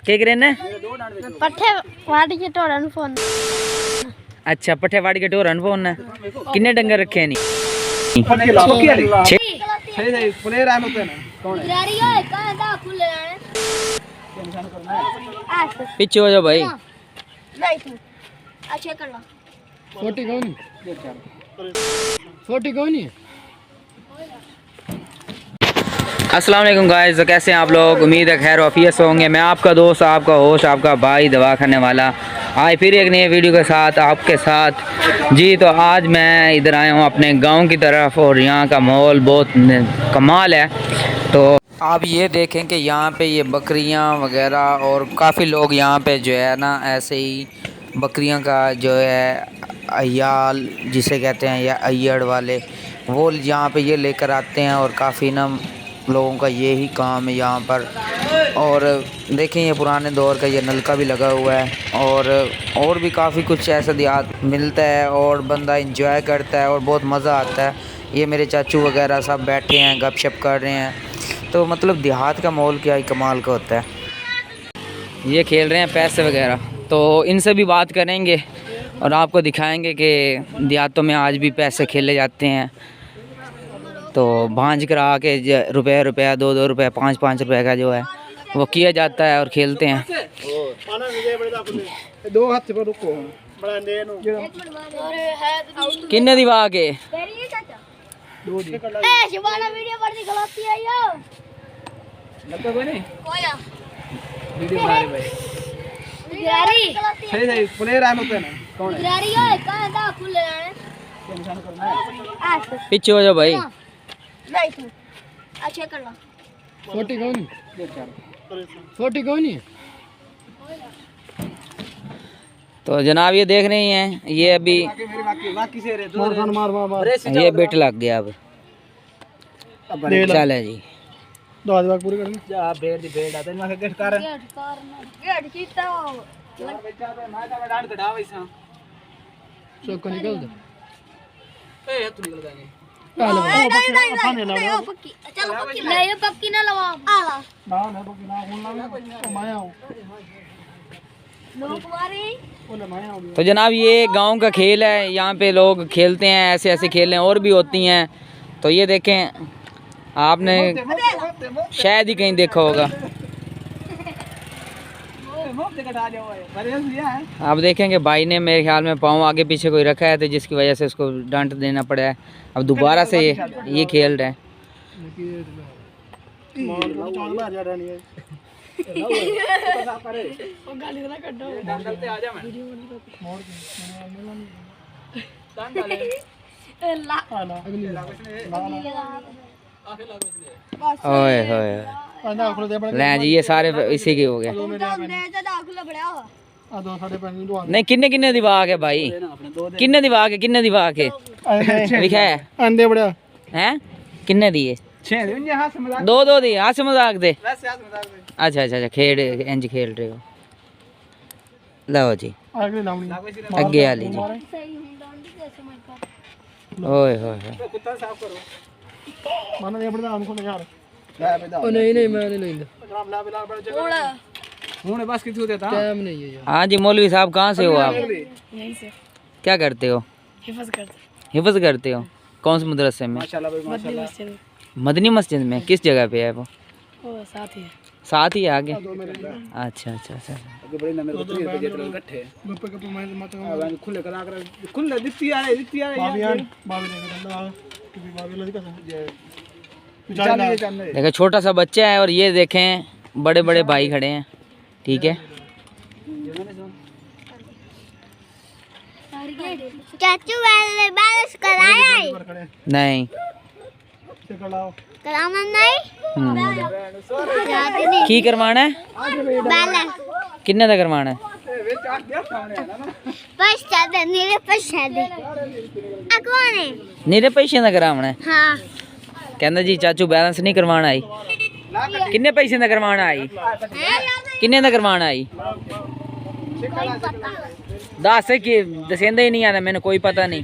ਕੀ ਕਰਨੇ ਪੱਠੇ ਵਾੜ ਕੇ ਢੋਰਾਂ ਨੂੰ ਫੋਨ ਅੱਛਾ ਪੱਠੇ ਵਾੜ ਕੇ ਢੋਰਾਂ ਨੂੰ ਪਾਉਣਾ ਕਿੰਨੇ ਡੰਗਰ ਰੱਖੇ ਨਹੀਂ ਪਿੱਛੇ ਹੋ ਜਾਓ ਭਾਈ अस्सलाम वालेकुम गाइस, तो कैसे हैं आप लोग। उम्मीद है खैर वाफियत से होंगे। मैं आपका दोस्त, आपका होस्ट, आपका भाई दवा खाने वाला आए फिर एक नए वीडियो के साथ आपके साथ जी। तो आज मैं इधर आया हूँ अपने गांव की तरफ और यहाँ का माहौल बहुत कमाल है। तो आप ये देखें कि यहाँ पे ये बकरियाँ वगैरह और काफ़ी लोग यहाँ पे जो है ना ऐसे ही बकरियाँ का जो है अय्याल जिसे कहते हैं या अय्यड़ वाले वो यहाँ पे ये लेकर आते हैं और काफ़ी ना लोगों का यही काम है यहाँ पर। और देखें ये पुराने दौर का ये नलका भी लगा हुआ है और भी काफ़ी कुछ ऐसा देहात मिलता है और बंदा इंजॉय करता है और बहुत मज़ा आता है। ये मेरे चाचू वगैरह सब बैठे हैं गपशप कर रहे हैं। तो मतलब देहात का माहौल क्या ही कमाल का होता है। ये खेल रहे हैं पैसे वगैरह, तो इनसे भी बात करेंगे और आपको दिखाएंगे कि देहातों में आज भी पैसे खेले जाते हैं। तो भांज करा के रुपया 2 रुपये 5 रुपये का जो है वो किया जाता है और खेलते हैं। किन्ने दी वाह के पीछे हो जाओ भाई। तो जनाब ये देख रही हैं, ये अभी ये बेट लग गया। अब चल है जी तो जनाब ये गांव का खेल है, यहाँ पे लोग खेलते हैं ऐसे ऐसे खेलें और भी होती हैं। तो ये देखें, आपने शायद ही कहीं देखा होगा। आप देखेंगे भाई ने मेरे ख्याल में पाँव आगे पीछे कोई रखा है तो जिसकी वजह से उसको डांट देना पड़ा है। अब दोबारा से ये खेल रहे हैं। ओए होए ले जी, ये सारे इसी के हो गए। नहीं किन्ने किन्ने दी वाह है भाई, किन्ने दी वाह के किन्ने दी वाह के लिखा है अंडे बड़ा हैं किन्ने दिए 2 दी हाथ से मजाक दे। अच्छा अच्छा अच्छा खेल इंज खेल रहे हो। लो जी अगे आ लीजिए। ओए होए हाँ जी मौलवी साहब कहाँ से हो आप? यहीं से। क्या करते हो? हिफ्ज करते हो? कौन से मदरसे में? मदनी मस्जिद में। किस जगह पे है वो? साथ ही आगे। अच्छा अच्छा अच्छा देखो छोटा सा बच्चा है और ये देखें बड़े बड़े भाई खड़े हैं। ठीक है चाचू बारिश कराया है? नहीं कराना नहीं की करवाना है? किन्ने दा करवाना है? नीरे पैसे दा करावना है? हाँ कहंदा जी चाचू बैलेंस नहीं करवाना आई। किन्ने पैसे दा करवाना आई? किन्ने दा करवाना आई? दस कि दसेंदा ही नहीं आता मैंने कोई पता नहीं।